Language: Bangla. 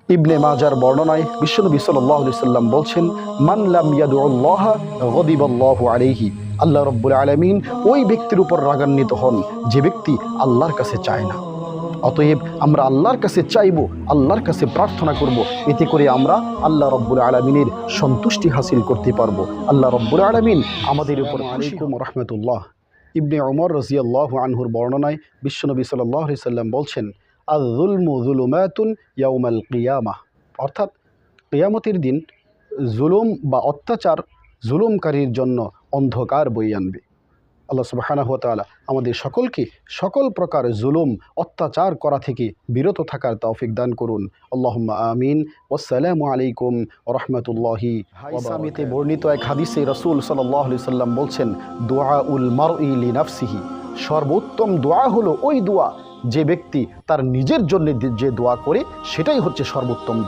ইবনে মাজার বর্ণনায় বিশ্বনবী সাল্লাল্লাহু আলাইহি সাল্লাম বলছেন, মান লাম ইয়াদুল্লাহ গদিবাল্লাহু আলাইহি, আল্লাহ রাব্বুল আলামিন ওই ব্যক্তির উপর রাগান্বিত হন যে ব্যক্তি আল্লাহর কাছে চায় না। অতএব আমরা আল্লাহর কাছে চাইব, আল্লাহর কাছে প্রার্থনা করব, এতে করে আমরা আল্লাহ রাব্বুল আলামিনের সন্তুষ্টি হাসিল করতে পারবো। আল্লাহ রাব্বুল আলামিন আমাদের উপর খুশি হন। রাহমাতুল্লাহ। ইবনে ওমর রাদিয়াল্লাহু আনহুর বর্ণনায় বিশ্বনবী সাল্লাল্লাহু আলাইহি সাল্লাম বলছেন, আয-যুলমু যুলুমাতুন ইয়াউমাল কিয়ামাহ, অর্থাৎ কিয়ামতের দিন জুলুম বা অত্যাচার জুলুমকারীর জন্য অন্ধকার বয়ে আনবে। আল্লাহ সুবহানাহু ওয়া তাআলা আমাদের সকলকে সকল প্রকার জুলুম অত্যাচার করা থেকে বিরত থাকার তৌফিক দান করুন। আল্লাহুম্মা আমিন। ওয়াসসালামু আলাইকুম ওয়া রাহমাতুল্লাহি ওয়া বারাকাতুহু। বর্ণিত এক হাদিসে রাসূল সাল্লাল্লাহু আলাইহি সাল্লাম বলছেন, দুআউল মারই লিনাফসিহি, সর্বোত্তম দোয়া হলো ওই দোয়া যে ব্যক্তি তার নিজের জন্য যে দোয়া করে সেটাই হচ্ছে সর্বোত্তম দোয়া।